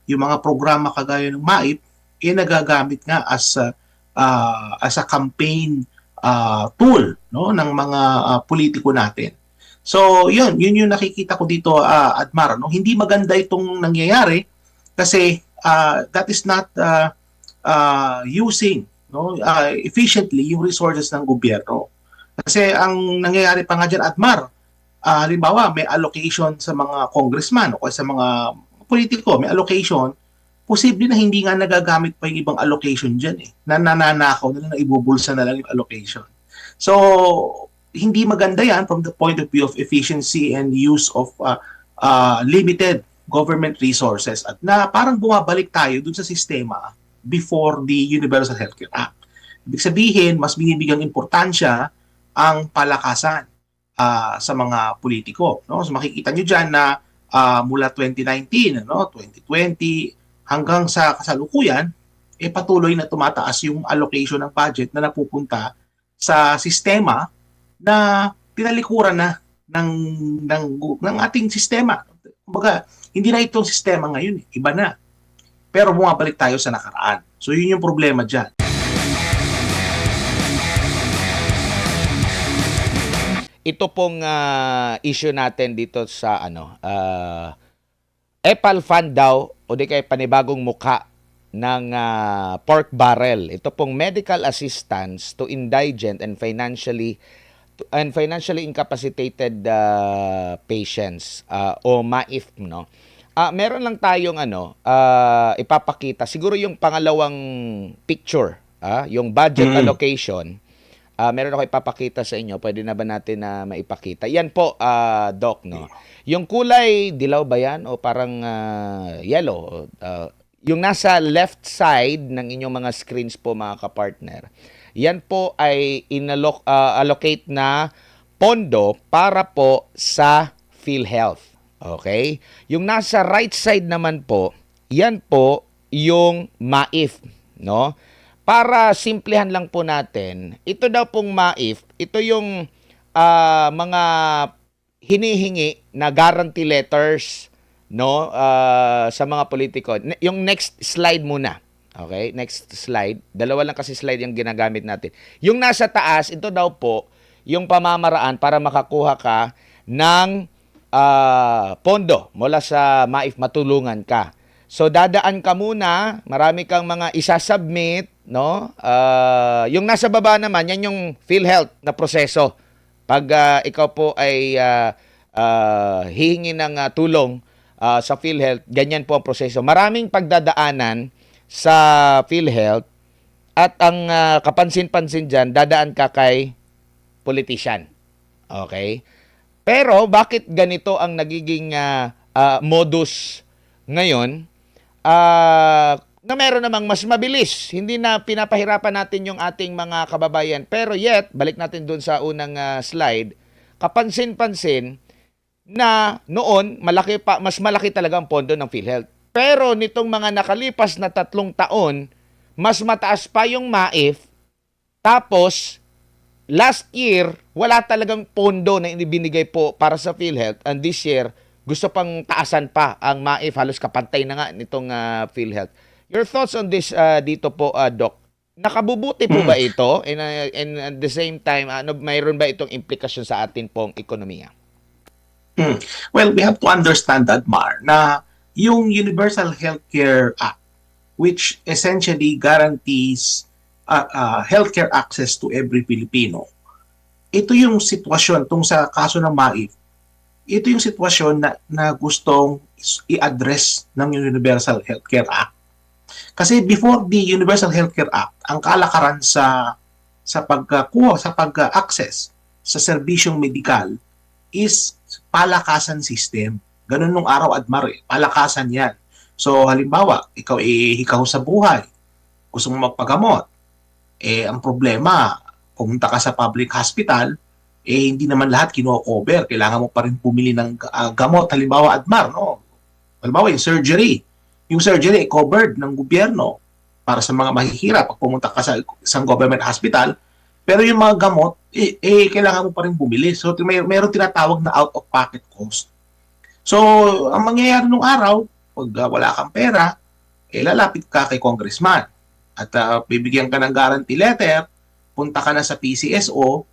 yung mga programa kagaya ng MAIP, nagagamit nga as a campaign tool, no, ng mga politiko natin. So, yun yung nakikita ko dito, Admar, no? Hindi maganda itong nangyayari kasi that is not using, no, efficiently yung resources ng gobyerno. Kasi ang nangyayari pa nga dyan, Admar, halimbawa may allocation sa mga congressman o sa mga politiko, may allocation, posible na hindi nga nagagamit pa yung ibang allocation dyan eh. Nananakaw na lang, ibubulsa na lang yung allocation. So, hindi maganda yan from the point of view of efficiency and use of limited government resources at na parang bumabalik tayo dun sa sistema before the Universal Healthcare Act. Ibig sabihin, mas binibigyang importansya ang palakasan sa mga politiko. No? So makikita nyo dyan na mula 2019, 2020, hanggang sa kasalukuyan, patuloy na tumataas yung allocation ng budget na napupunta sa sistema na tinalikuran na ng ating sistema. Kumbaga, hindi na itong sistema ngayon, iba na. Pero bumabalik tayo sa nakaraan. So yun yung problema dyan. Ito pong issue natin dito sa EPAL fund daw o di kaya panibagong mukha ng pork barrel. Ito pong medical assistance to indigent and financially incapacitated patients o MAIF, no. Meron lang tayong ipapakita. Siguro yung pangalawang picture, yung budget allocation. Meron ako ipapakita sa inyo. Pwede na ba natin na maipakita? Yan po, Doc, no? Yung kulay, dilaw ba yan? O parang yellow? Yung nasa left side ng inyong mga screens po, mga kapartner, yan po ay allocate na pondo para po sa PhilHealth. Okay? Yung nasa right side naman po, yan po yung MAIF, no? Para simplihan lang po natin, ito daw pong MAIF, ito yung mga hinihingi na guarantee letters, no, sa mga politiko. Yung next slide muna. Okay? Next slide. Dalawa lang kasi slide yung ginagamit natin. Yung nasa taas, ito daw po yung pamamaraan para makakuha ka ng pondo mula sa MAIF, matulungan ka. So dadaan ka muna, marami kang mga isasubmit, no? Yung nasa baba naman, yan yung PhilHealth na proseso. Pag ikaw po ay hihingi ng tulong sa PhilHealth, ganyan po ang proseso. Maraming pagdadaanan sa PhilHealth at ang kapansin-pansin dyan, dadaan ka kay politician. Okay? Pero bakit ganito ang nagiging modus ngayon? Na meron namang mas mabilis. Hindi na pinapahirapan natin yung ating mga kababayan. Pero yet, balik natin dun sa unang slide, kapansin-pansin na noon, mas malaki talaga ang pondo ng PhilHealth. Pero nitong mga nakalipas na 3 taon, mas mataas pa yung MAIF. Tapos, last year, wala talagang pondo na ibinigay po para sa PhilHealth. And this year, gusto pang taasan pa ang MAIF. Halos kapantay na nga nitong PhilHealth. Your thoughts on this dito po, Doc? Nakabubuti po ba ito? And at the same time, mayroon ba itong implikasyon sa atin pong ekonomiya? Well, we have to understand that, Mar, na yung Universal Healthcare Act, which essentially guarantees healthcare access to every Filipino, ito yung sitwasyon, tung sa kaso ng MAIF, ito yung sitwasyon na gustong i-address ng Universal Healthcare Act. Kasi before the Universal Healthcare Act, ang kalakaran sa pagkuha, sa pag-access sa serbisyong medikal is palakasan system. Ganun nung araw, Admar, palakasan yan. So, halimbawa, ikaw hikaw sa buhay, gusto mo magpagamot, ang problema, pumunta ka sa public hospital, hindi naman lahat kino-cover. Kailangan mo pa rin pumili ng gamot. Halimbawa, Admar, no? Halimbawa, yung surgery. Yung surgery covered ng gobyerno para sa mga mahihirap pag pumunta ka sa isang government hospital. Pero yung mga gamot, kailangan mo pa rin bumili. So, mayroon tinatawag na out-of-pocket cost. So, ang mangyayari nung araw, Pag wala kang pera, lalapit ka kay congressman at bibigyan ka ng guarantee letter, punta ka na sa PCSO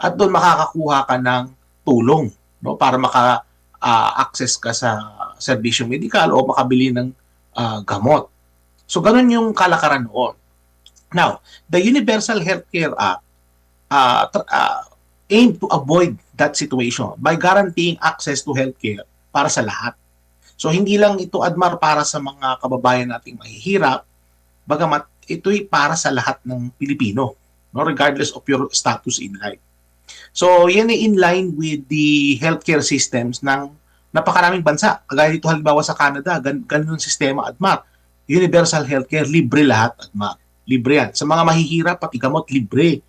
at doon makakakuha ka ng tulong, no, para maka-access ka sa serbisyong medikal o makabili ng gamot. So ganun yung kalakaran noon. Now, the Universal Healthcare Act aimed to avoid that situation by guaranteeing access to healthcare para sa lahat. So hindi lang ito, Admar, para sa mga kababayan nating mahihirap, bagamat ito'y para sa lahat ng Pilipino, no, regardless of your status in life. So yan ay in line with the healthcare systems ng napakaraming bansa. Kagaya dito halimbawa sa Canada, ganun yung sistema, Admar. Universal healthcare, libre lahat, Admar. Libre yan. Sa mga mahihirap, pati gamot, libre.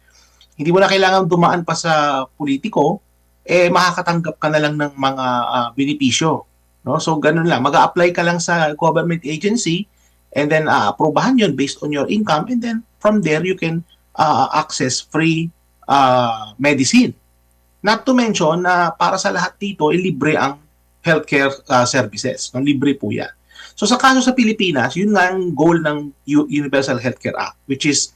Hindi mo na kailangan dumaan pa sa politiko, makakatanggap ka na lang ng mga benepisyo. No? So, ganun lang. Mag-a-apply ka lang sa government agency and then aprobahan yun based on your income and then from there, you can access free medicine. Not to mention na para sa lahat dito, libre ang healthcare services. No? Libre po yan. So, sa kaso sa Pilipinas, yun nga ang goal ng Universal Healthcare Act, which is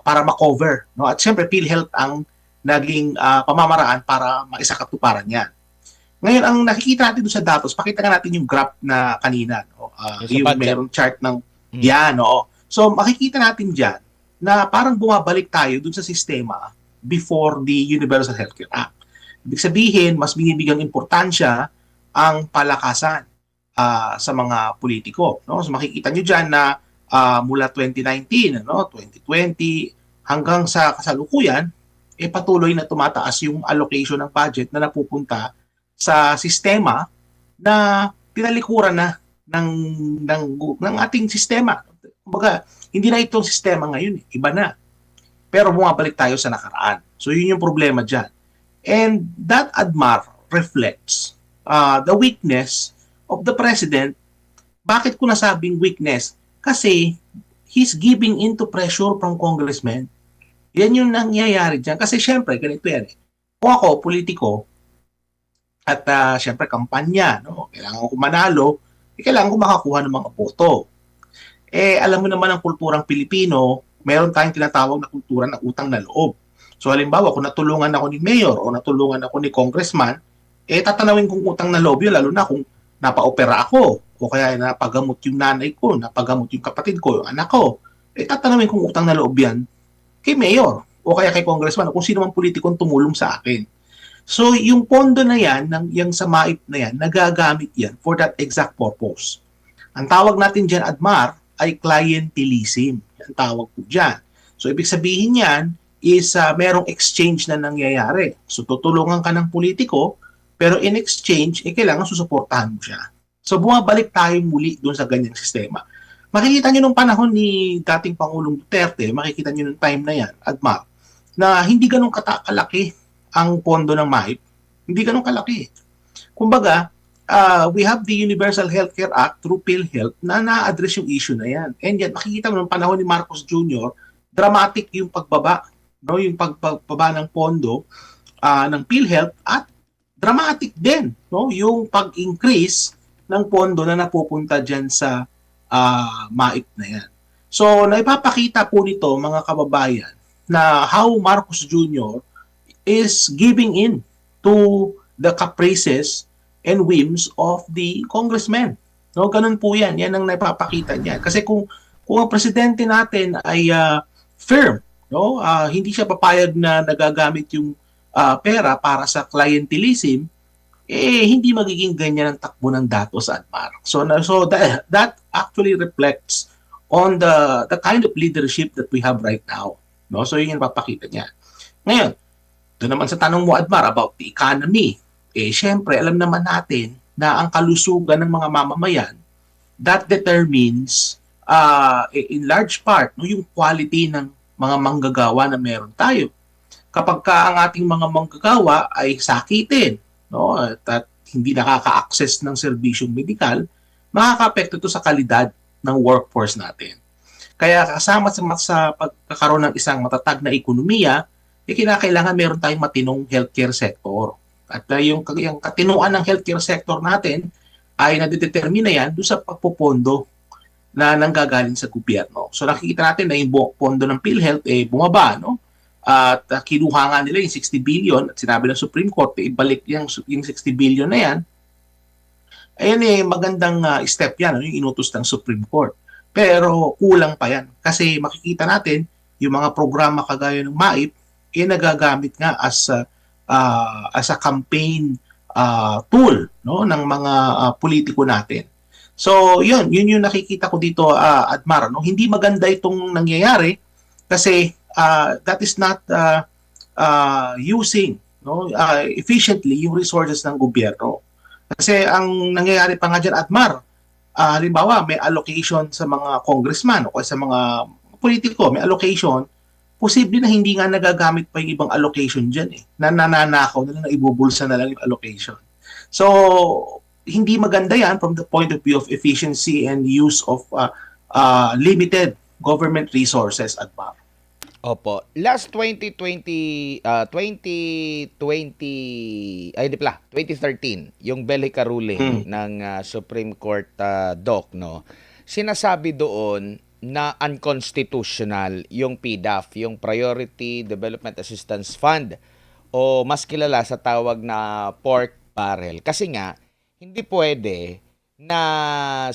para ma-cover. No? At siyempre, PhilHealth ang naging pamamaraan para maisakatuparan yan. Ngayon, ang nakikita natin doon sa datos, pakita nga natin yung graph na kanina. No? Yung merong chart ng yan. No? So, makikita natin dyan na parang bumabalik tayo doon sa sistema before the Universal Healthcare Act. Ibig sabihin, mas binibigyang importansya ang palakasan sa mga politiko. No? So, makikita nyo dyan na mula 2019, 2020, hanggang sa kasalukuyan, patuloy na tumataas yung allocation ng budget na napupunta sa sistema na tinalikuran na ng ating sistema. Kumbaga, hindi na itong sistema ngayon, iba na. Pero bumabalik tayo sa nakaraan. So yun yung problema dyan. And that, Admar, reflects the weakness of the president. Bakit ko nasabing weakness? Kasi he's giving into pressure from congressmen. Yan yung nangyayari dyan. Kasi syempre, ganito yan. Kung ako, politiko, at syempre kampanya, no? Kailangan ko manalo, kailangan ko makakuha ng mga boto. Alam mo naman ang kulturang Pilipino, meron tayong tinatawag na kultura ng utang na loob. So halimbawa, kung natulungan ako ni mayor o natulungan ako ni congressman, tatanawin kong utang na loob yun, lalo na kung napaopera ako, o kaya napagamot yung nanay ko, napagamot yung kapatid ko, yung anak ko, tatanawin kong utang na loob yan kay mayor o kaya kay congressman o kung sino man politikong tumulong sa akin. So, yung pondo na yan, yung sa MAIP na yan, nagagamit yan for that exact purpose. Ang tawag natin dyan, Admar, ay clientelism. Ang tawag po dyan. So, ibig sabihin yan is merong exchange na nangyayari. So, tutulungan ka ng politiko, pero in exchange, kailangan susuportahan mo siya. So, bumabalik tayo muli doon sa ganyang sistema. Makikita nyo nung panahon ni dating Pangulong Duterte, makikita nyo nung time na yan, Admar, na hindi ganun kalaki ang pondo ng MAIP, hindi ganun kalaki. Kumbaga, we have the Universal Healthcare Act through PhilHealth na na-address yung issue na yan. And yan, makikita mo nung panahon ni Marcos Jr., dramatic yung pagbaba, no? Yung pagbaba ng pondo ng PhilHealth at dramatic din, no? Yung pag-increase ng pondo na napupunta dyan sa MAIP na yan. So, naipapakita po nito, mga kababayan, na how Marcos Jr. is giving in to the caprices and whims of the congressmen. No, ganun po yan. Yan ang naipapakita niya. Kasi kung ang presidente natin ay firm, no, hindi siya papayag na nagagamit yung pera para sa clientelism, hindi magiging ganyan ang takbo ng datos, Admar. So that actually reflects on the kind of leadership that we have right now. No, so yun yung papakita niya. Ngayon, doon naman sa tanong mo, Admar, about the economy, syempre, alam naman natin na ang kalusugan ng mga mamamayan, that determines, in large part, no, yung quality ng mga manggagawa na meron tayo. Kapag ang ating mga manggagawa ay sakitin, no, at hindi nakaka-access ng serbisyong medikal, makaka-apekto ito sa kalidad ng workforce natin. Kaya kasama sa pagkakaroon ng isang matatag na ekonomiya, kinakailangan meron tayong matinong healthcare sector. At yung katinuan ng healthcare sector natin ay nadidetermina yan doon sa pagpopondo na nanggagaling sa gobyerno. So nakikita natin na yung pondo ng PhilHealth bumaba, no? At kinuha nga nila yung 60 billion at sinabi ng Supreme Court ibalik yung 60 billion na yan. Ayan magandang step yan, no? Yung inutos ng Supreme Court. Pero kulang pa yan kasi makikita natin yung mga programa kagaya ng MAIP nagagamit nga as a campaign tool, no, ng mga politiko natin. So, yun yung nakikita ko dito, Admar, no? Hindi maganda itong nangyayari kasi that is not using, no, efficiently yung resources ng gobyerno. Kasi ang nangyayari pa nga dyan, Admar, halimbawa may allocation sa mga congressman o sa mga politiko, may allocation, posible na hindi nga nagagamit pa yung ibang allocation dyan nananakaw na lang, ibubulsa na lang yung allocation. So, hindi maganda yan from the point of view of efficiency and use of limited government resources at bar. Opo. Last 2020, 2020, ay di pala, 2013, yung Belica ruling ng Supreme Court, Doc, no? Sinasabi doon na unconstitutional yung PDAF, yung Priority Development Assistance Fund, o mas kilala sa tawag na pork barrel. Kasi nga, hindi pwede na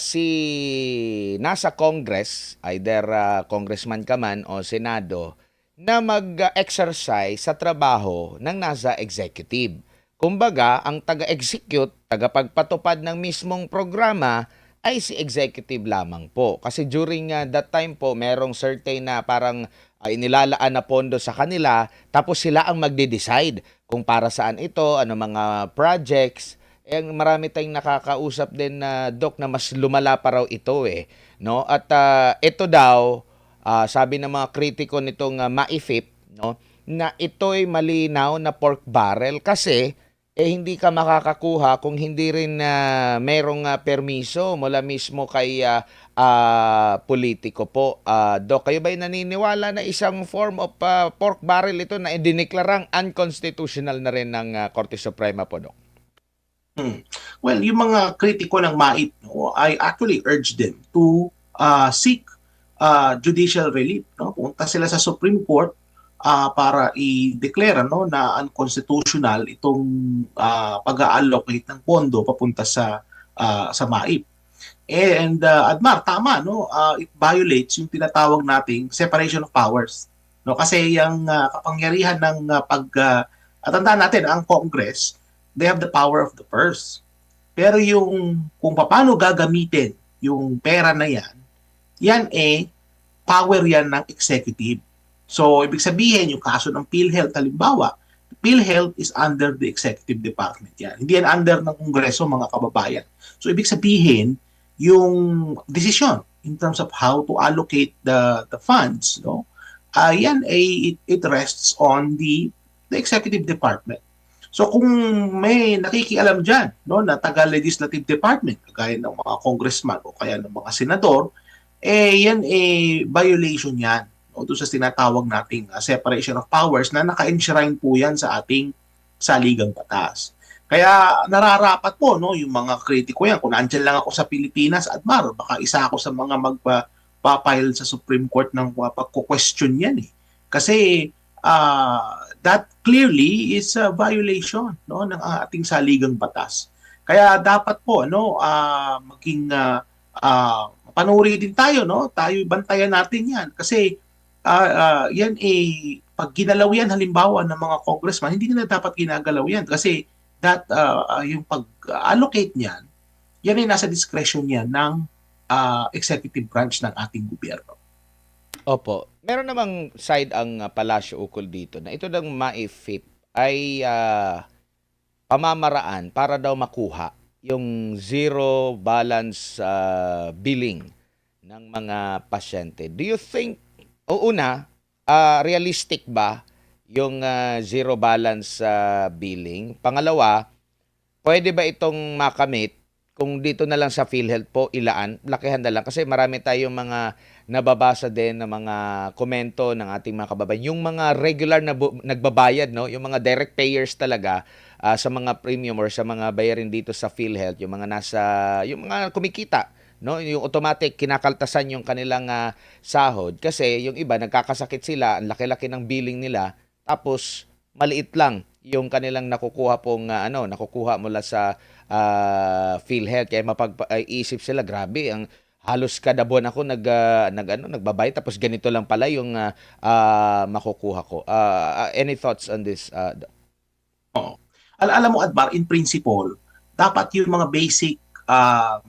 nasa Congress, either congressman ka man o Senado, na mag-exercise sa trabaho ng nasa executive. Kumbaga, ang taga-execute, tagapagpatupad ng mismong programa ay si executive lamang po. Kasi during that time po, merong certain na parang inilalaan na pondo sa kanila, tapos sila ang magde-decide kung para saan ito, ano mga projects. Marami tayong nakakausap din na Doc na mas lumala pa raw ito no? At ito daw, sabi ng mga kritiko nitong MAIFIP, no, na ito'y malinaw na pork barrel kasi hindi ka makakakuha kung hindi rin merong permiso mula mismo kay politiko po. Doc, kayo ba'y naniniwala na isang form of pork barrel ito na idineklarang unconstitutional na rin ng Korte Suprema po, Doc? Well, yung mga kritiko ng MAIP, no, I actually urge them to seek judicial relief. No? Punta sila sa Supreme Court para i-declare na unconstitutional itong pag-allocate ng pondo papunta sa MAIP. And Admar, tama, no? It violates yung tinatawag nating separation of powers. No? Kasi yung kapangyarihan ng tandaan natin, ang Congress, they have the power of the purse. Pero yung kung paano gagamitin yung pera na yan power yan ng executive. So, ibig sabihin, yung kaso ng PhilHealth, halimbawa, PhilHealth is under the executive department yan. Hindi yan under ng Kongreso, mga kababayan. So, ibig sabihin, yung decision in terms of how to allocate the funds, no, yan it rests on the executive department. So kung may nakikialam dyan, no, na taga-legislative department, kagaya ng mga congressman o kaya ng mga senador, yan violation yan, no, doon sa tinatawag nating separation of powers na naka-enshrine po yan sa ating saligang batas. Kaya nararapat po, no, yung mga kritiko yan. Kung nandyan lang ako sa Pilipinas, Admar, baka isa ako sa mga magpa-file sa Supreme Court ng pagko-question yan Kasi that clearly is a violation, no, ng ating saligang batas. Kaya dapat po maging panuri din tayo, no? Tayo bantayan natin 'yan kasi yan pag ginalaw yan halimbawa ng mga congressman, hindi nila dapat ginagalaw yan kasi that yung pag-allocate niyan, yan ay nasa discretion niyan ng executive branch ng ating gobyerno. Opo. Meron namang side ang palasyo ukol dito na ito ng MAIFIP ay pamamaraan para daw makuha yung zero balance billing ng mga pasyente. Do you think, realistic ba yung zero balance billing? Pangalawa, pwede ba itong makamit kung dito na lang sa PhilHealth po ilaan, lakihan na lang kasi marami tayong mga nababasa din na mga komento ng ating mga kababayan. Yung mga regular na nagbabayad, no, yung mga direct payers talaga sa mga premium or sa mga bayarin dito sa PhilHealth, yung mga kumikita, no, yung automatic kinakaltasan yung kanilang sahod kasi yung iba nagkakasakit sila, ang laki-laki ng billing nila, tapos maliit lang yung kanilang nakukuha mula sa PhilHealth kaya mapag-isip sila grabe ang halos kada buwan ako nagbabayad tapos ganito lang pala yung makukuha ko. Any thoughts on this? Oo. Alam mo, Admar, in principle, dapat yung mga basic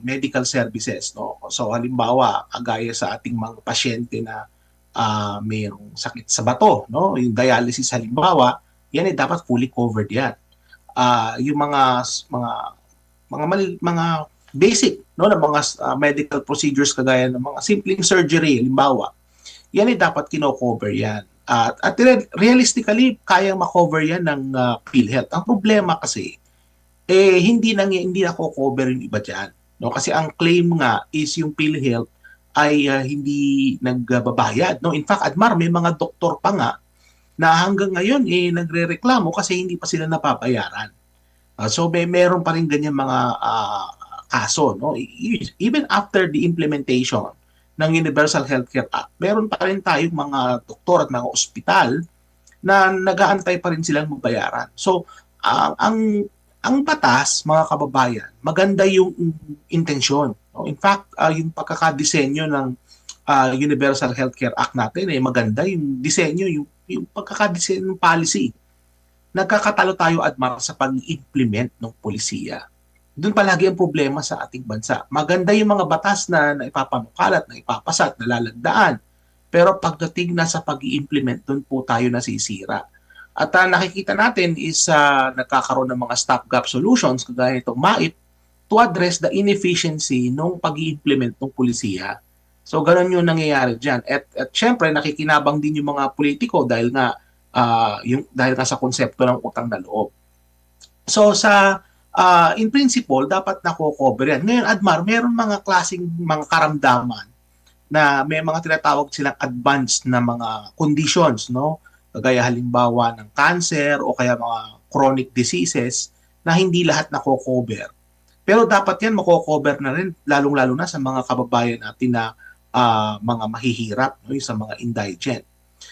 medical services, no? So halimbawa, gaya sa ating mga pasyente na mayroong sakit sa bato, no? Yung dialysis halimbawa, yan ay dapat fully covered yan. Yung mga basic, no, na mga medical procedures kagaya ng mga simpleng surgery halimbawa, yan ay dapat kino-cover yan. At realistically, kayang ma-cover yan ng PhilHealth. Ang problema kasi, hindi nako-cover yung iba dyan. No? Kasi ang claim nga is yung PhilHealth ay hindi nagbabayad. No? In fact, Admar, may mga doktor pa nga na hanggang ngayon nagrereklamo kasi hindi pa sila napapayaran. So meron pa rin ganyan mga kaso. No? Even after the implementation ng Universal Healthcare Act, meron pa rin tayong mga doktor at mga ospital na nag-aantay pa rin silang mabayaran. So, ang batas, mga kababayan, maganda yung intensyon. No? In fact, yung pagkakadisenyo ng Universal Healthcare Act natin, maganda yung disenyo, yung pagkakadisenyo ng policy. Nagkakatalo tayo, Admar, sa pag-implement ng polisiya. Doon palagi ang problema sa ating bansa. Maganda yung mga batas na ipapanukalat, na ipapasat, na lalagdaan. Pero pagdating na sa pag-i-implement, doon po tayo nasisira. At nakikita natin is nagkakaroon ng mga stopgap solutions, kagaya itong MAIP, to address the inefficiency ng pag-i-implement ng polisiya. So, ganun yung nangyayari dyan. At syempre, nakikinabang din yung mga politiko dahil nga sa konsepto ng utang na loob. So, in principle, dapat nako-cover yan. Ngayon, Admar, meron mga klaseng mga karamdaman na may mga tinatawag silang advanced na mga conditions, no? Kagaya halimbawa ng cancer o kaya mga chronic diseases na hindi lahat nako-cover. Pero dapat yan mako-cover na rin, lalong-lalo na sa mga kababayan natin na mga mahihirap, no? Yung sa mga indigent.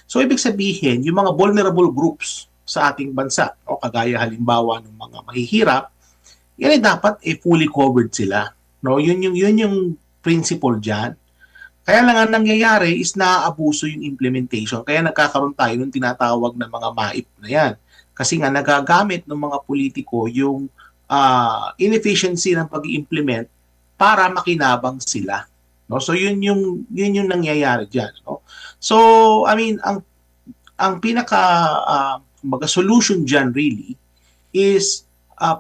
So, ibig sabihin, yung mga vulnerable groups sa ating bansa, no? Kagaya halimbawa ng mga mahihirap, yan ay dapat fully covered sila. No? Yun yung principle dyan. Kaya lang ang nangyayari is naaabuso yung implementation. Kaya nagkakaroon tayo ng tinatawag na mga MAIP na yan. Kasi nga nagagamit ng mga politiko yung inefficiency ng pag-implement para makinabang sila. No? So yun yung nangyayari diyan, no? So I mean ang pinaka solution diyan really is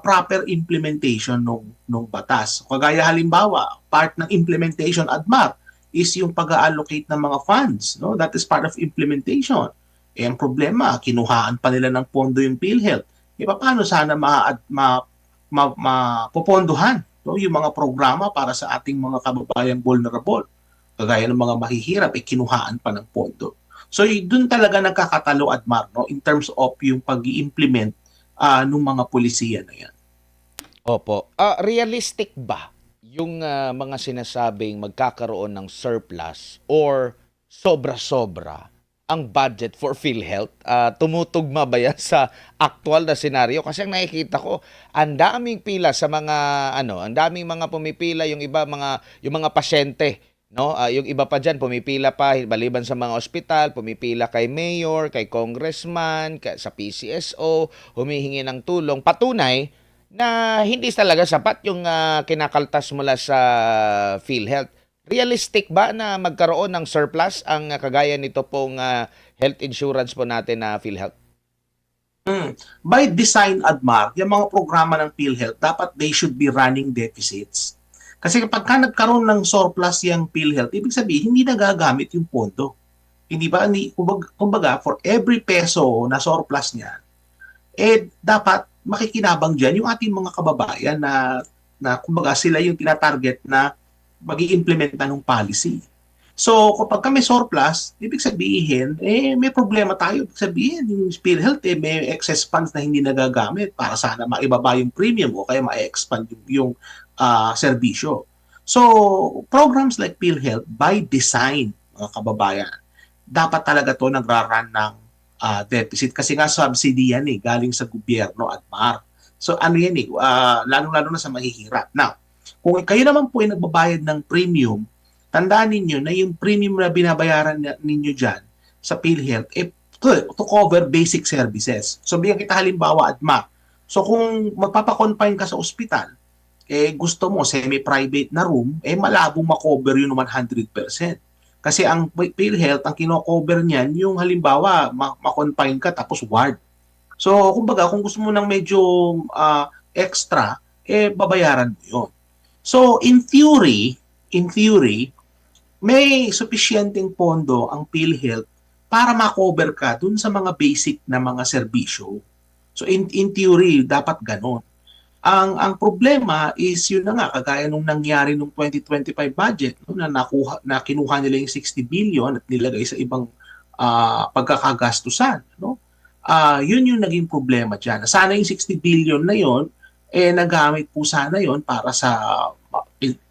proper implementation nung batas. Kagaya halimbawa, part ng implementation, Admar, is yung pag-allocate ng mga funds, no? That is part of implementation. Ang problema, kinuhaan pa nila ng pondo yung PhilHealth. Paano sana mapopondohan, no? Yung mga programa para sa ating mga kababayang vulnerable, kagaya ng mga mahihirap, kinuhaan pa ng pondo. So, doon talaga nagkakatalo, Admar, no? In terms of yung pag-i-implement nung mga pulisiya na yan. Opo. Realistic ba yung mga sinasabing magkakaroon ng surplus or sobra-sobra ang budget for PhilHealth? Tumutugma ba yan sa aktual na senaryo? Kasi ang nakikita ko, ang daming pila sa mga ang daming mga pumipila, yung mga pasyente, no? Yung iba pa diyan pumipila pa maliban sa mga ospital, pumipila kay mayor, kay congressman, sa PCSO, humihingi ng tulong. Patunay na hindi talaga sapat yung kinakaltas mula sa PhilHealth. Realistic ba na magkaroon ng surplus ang kagaya nito pong health insurance po natin na PhilHealth? By design, Admar, yung mga programa ng PhilHealth, dapat they should be running deficits. Kasi kapag nagkaroon ng surplus yung PhilHealth, ibig sabihin, hindi nagagamit yung pondo. Hindi ba? Kumbaga, for every peso na surplus niya, dapat makikinabang dyan yung ating mga kababayan na na kumbaga sila yung tinatarget na mag-i-implementa ng policy. So, kapag may surplus, ibig sabihin, may problema tayo. Ibig sabihin, yung PhilHealth, may excess funds na hindi nagagamit para sana maibaba yung premium o kaya ma-expand yung serbisyo. So, programs like PhilHealth, by design, mga kababayan, dapat talaga to nagra-run ng deficit kasi nga subsidy yan galing sa gobyerno at MAR. So, ano yan lalo-lalo na sa mahihirap. Now, kung kayo naman po ay nagbabayad ng premium, tandaan ninyo na yung premium na binabayaran ninyo dyan sa PhilHealth, to cover basic services. So, bigyan kita halimbawa, ADMA. So, kung magpapakonfine ka sa ospital, gusto mo semi-private na room, malabong makover yun 100%. Kasi ang PhilHealth, ang kino-cover niyan, yung halimbawa, makonfine ka tapos ward. So, kumbaga, kung gusto mo ng medyo extra, babayaran mo yun. So, in theory, may sufficienteng pondo ang PhilHealth para ma-cover ka dun sa mga basic na mga serbisyo. So in theory, dapat ganon. Ang problema is yun na nga, kagaya nung nangyari nung 2025 budget, no, na kinuha nila yung 60 billion at nilagay sa ibang pagkakagastusan. No? Yun yung naging problema dyan. Sana yung 60 billion na yun, nagamit po sana yun para sa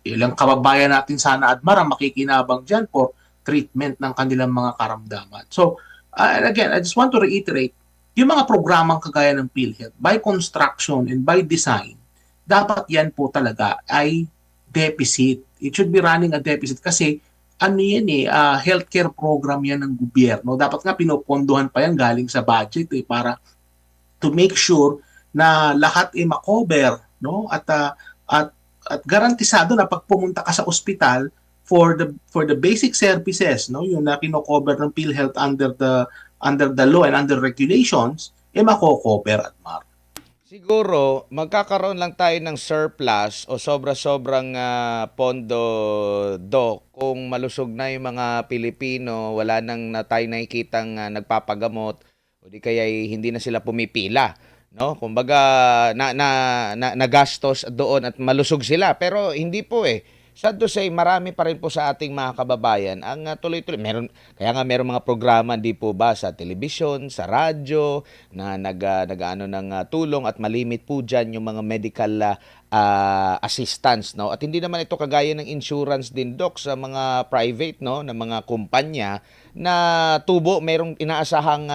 ilang kababayan natin sana at marang makikinabang dyan for treatment ng kanilang mga karamdaman. So, again, I just want to reiterate, yung mga programang kagaya ng PhilHealth, by construction and by design, dapat yan po talaga ay deficit. It should be running a deficit kasi ano yan healthcare program yan ng gobyerno. Dapat nga pinopondohan pa yan galing sa budget para to make sure na lahat makover, no? At garantisado na pag pumunta ka sa ospital for the basic services, no, yung na kino-cover ng PhilHealth under the law and under regulations, mako-cover at MAR. Siguro, magkakaroon lang tayo ng surplus o sobra-sobrang pondo, Doc, kung malusog na yung mga Pilipino, wala nang tayo nakikitang nagpapagamot, o di kaya hindi na sila pumipila. No? Kumbaga, nagastos doon at malusog sila. Pero hindi po Sad to say, marami pa rin po sa ating mga kababayan ang tuloy-tuloy. Kaya nga meron mga programa, di po ba, sa telebisyon, sa radyo, na nag-ano ng tulong at malimit po dyan yung mga medical assistance. No? At hindi naman ito kagaya ng insurance din, Doc, sa mga private, no, na mga kumpanya na tubo, merong inaasahang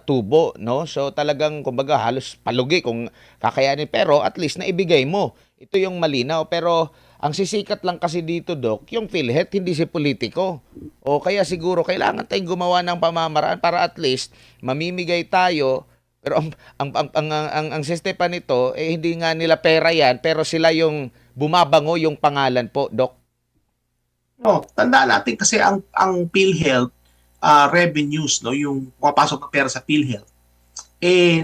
tubo. No? So talagang, kumbaga, halos palugi kung kakayanin. Pero at least naibigay mo. Ito yung malinaw. Pero ang sisikat lang kasi dito, Doc, yung PhilHealth, hindi si politiko. O kaya siguro kailangan tayong gumawa ng pamamaraan para at least mamimigay tayo. Pero ang sistema nito, hindi nga nila pera yan, pero sila yung bumabango yung pangalan po, Doc. No, tandaan natin kasi ang PhilHealth revenues, no, yung pumapasok na pera sa PhilHealth,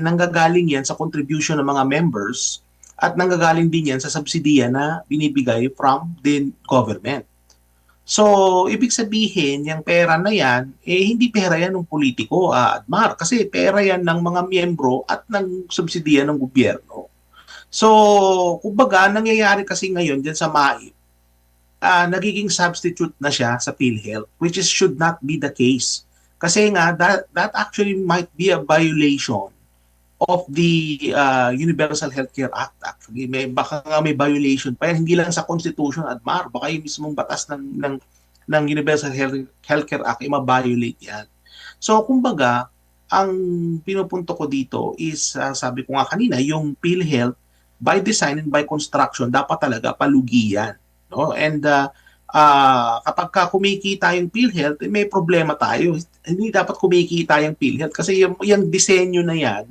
nanggagaling yan sa contribution ng mga members at nanggagaling din yan sa subsidiya na binibigay from the government. So, ibig sabihin, yung pera na yan, hindi pera yan ng politiko, Admar, kasi pera yan ng mga miyembro at ng subsidiya ng gobyerno. So, kumbaga, nangyayari kasi ngayon dyan sa MAIP, nagiging substitute na siya sa PhilHealth, which should not be the case. Kasi nga, that actually might be a violation of the Universal Healthcare Act. Actually, baka nga may violation pa yan, hindi lang sa Constitution, Admar, baka yung mismong batas ng Universal Healthcare Act ma-violate yan. So, kumbaga, ang pinupunto ko dito is, sabi ko nga kanina, yung PhilHealth, by design and by construction, dapat talaga palugi yan. No? And kapag kumikita yung PhilHealth, may problema tayo. Hindi dapat kumikita yung PhilHealth kasi yung disenyo na yan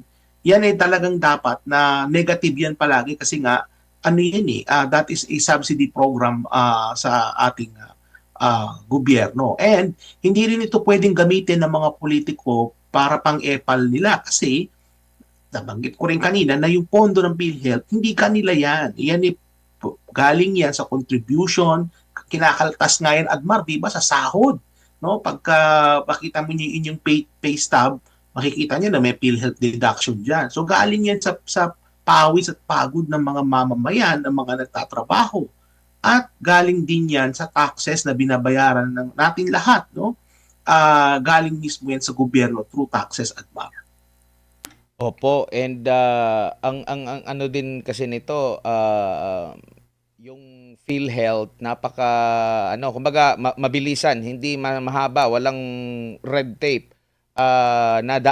talagang dapat na negative yan palagi kasi nga ano yan that is a subsidy program sa ating gobyerno. And hindi rin ito pwedeng gamitin ng mga politiko para pang-epal nila kasi nabanggit ko rin kanina na yung pondo ng PhilHealth, hindi kanila yan. Galing yan sa contribution, kinakaltas nga yan, Admar, di ba, sa sahod. No? Pagka makita mo yung inyong pay stub, makikita niyo na may PhilHealth deduction dyan. So galing yan sa pawis at pagod ng mga mamamayan, ng mga nagtatrabaho. At galing din yan sa taxes na binabayaran ng natin lahat, no? Galing mismo yan sa gobyerno through taxes at MAR. Opo, and ang ano din kasi nito, yung PhilHealth napaka ano, kumbaga mabilisan, hindi mahaba, walang red tape.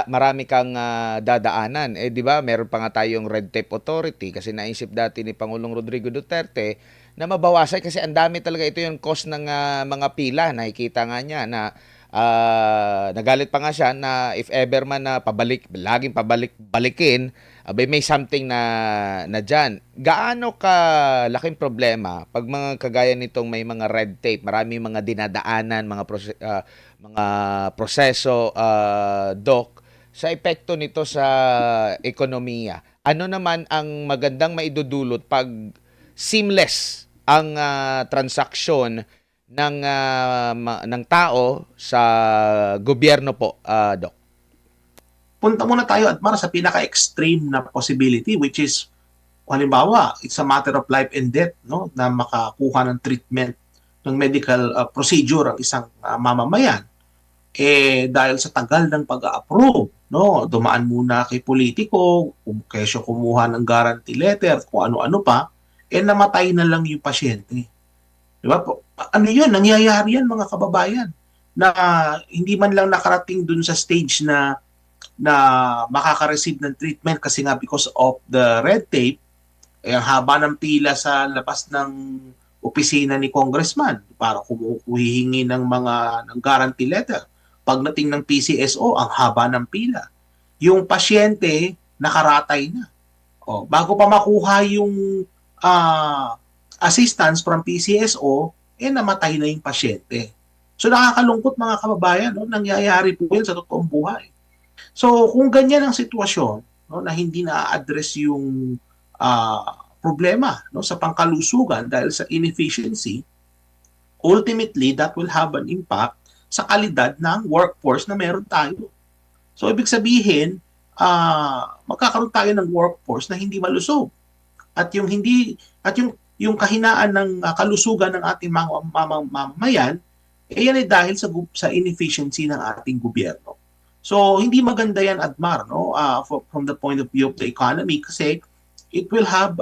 Marami kang dadaanan. Eh 'di ba? Meron pa nga tayong Red Tape Authority kasi naisip dati ni Pangulong Rodrigo Duterte na mabawasan kasi ang dami talaga, ito yung cost ng mga pila. Nakikita nga niya na nagalit pa nga siya na if ever man na laging pabalik-balikin, abay may something na dyan. Gaano ka laking problema pag mga kagaya nitong may mga red tape, marami mga dinadaanan, mga proseso, Doc, sa epekto nito sa ekonomiya? Ano naman ang magandang maidudulot pag seamless ang transaksyon ng tao sa gobyerno po, Doc? Punta muna tayo at Mara sa pinaka-extreme na possibility, which is halimbawa, it's a matter of life and death, no, na makakuha ng treatment ng medical procedure ang isang mamamayan. Dahil sa tagal ng pag-approve, no, dumaan muna kay politiko, kesyo kumuha ng guarantee letter, kung ano-ano pa, namatay na lang yung pasyente. Di ba? Ano yun? Nangyayari yan, mga kababayan, na hindi man lang nakarating dun sa stage na makaka-receive ng treatment kasi nga because of the red tape, ang haba ng pila sa labas ng opisina ni congressman para hihingi ng guarantee letter. Pagdating ng PCSO, ang haba ng pila. Yung pasyente, nakaratay na. Bago pa makuha yung assistance from PCSO, namatay na yung pasyente. So nakakalungkot, mga kababayan, no? Nangyayari po yan sa totoong buhay. So kung ganyan ang sitwasyon, no, na hindi na-address yung problema, no, sa pangkalusugan dahil sa inefficiency, ultimately that will have an impact sa kalidad ng workforce na meron tayo. So ibig sabihin, magkakaroon tayo ng workforce na hindi malusog. At yung kahinaan ng kalusugan ng ating mga mamamayan, yan ay dahil sa inefficiency ng ating gobyerno. So hindi maganda yan, Admar, no, from the point of view of the economy, kasi it will have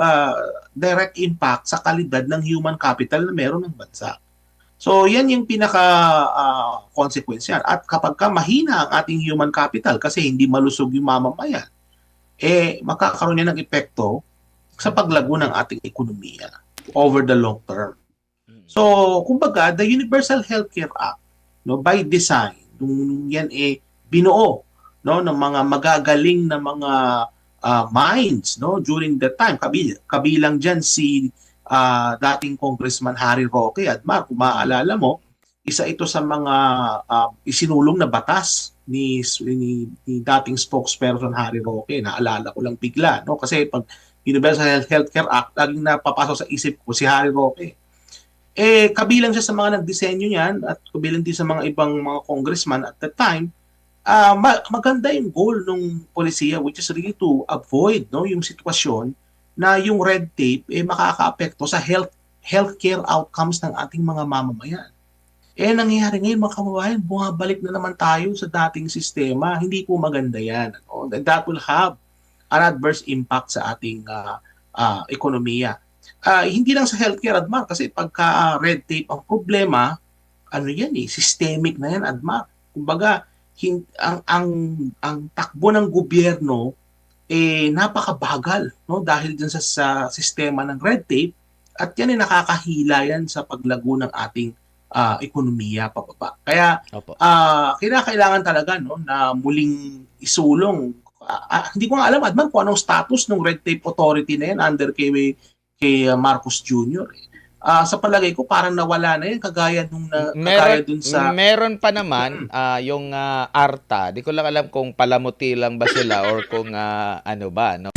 direct impact sa kalidad ng human capital na meron ng bansa. So yan yung pinaka-consequence yan. At kapag mahina ang ating human capital kasi hindi malusog yung mamamayan, magkakaroon yan ng epekto sa paglago ng ating ekonomiya over the long term. So, kumbaga, the Universal Healthcare Act, no, by design, nung yan binuo, no, ng mga magagaling na mga minds, no, during that time, kabilang dyan si dating Congressman Harry Roque. At Mark, kung maaalala mo, isa ito sa mga isinulong na batas ni dating spokesperson Harry Roque. Naalala ko lang bigla, no, kasi pag Universal Healthcare Act, laging napapasok sa isip ko si Harry Roque. Kabilang siya sa mga nagdisenyo niyan at kabilang din sa mga ibang mga congressman at that time. Maganda yung goal ng polisiya, which is really to avoid, no, yung sitwasyon na yung red tape makakaapekto sa healthcare outcomes ng ating mga mamamayan. Nangyayari ngayon, mga kababayan, bumabalik na naman tayo sa dating sistema. Hindi po maganda yan. No? That will have an adverse impact sa ating ekonomiya. Hindi lang sa healthcare, Admar, kasi pagka red tape ang problema, ano yan systemic na yan, Admar. Kumbaga, ang takbo ng gobyerno napakabagal, no, dahil dyan sa sistema ng red tape, at yan nakakahila yan sa paglago ng ating ekonomiya pababa. Kaya kinakailangan talaga, no, na muling isulong. Hindi ko nga alam, Adman, kung anong status ng red tape authority na yan under kay Marcos Jr. Sa palagay ko, parang nawala na yan, kagaya dun sa... Meron pa naman yung ARTA. Di ko lang alam kung palamuti lang ba sila or kung ano ba, no?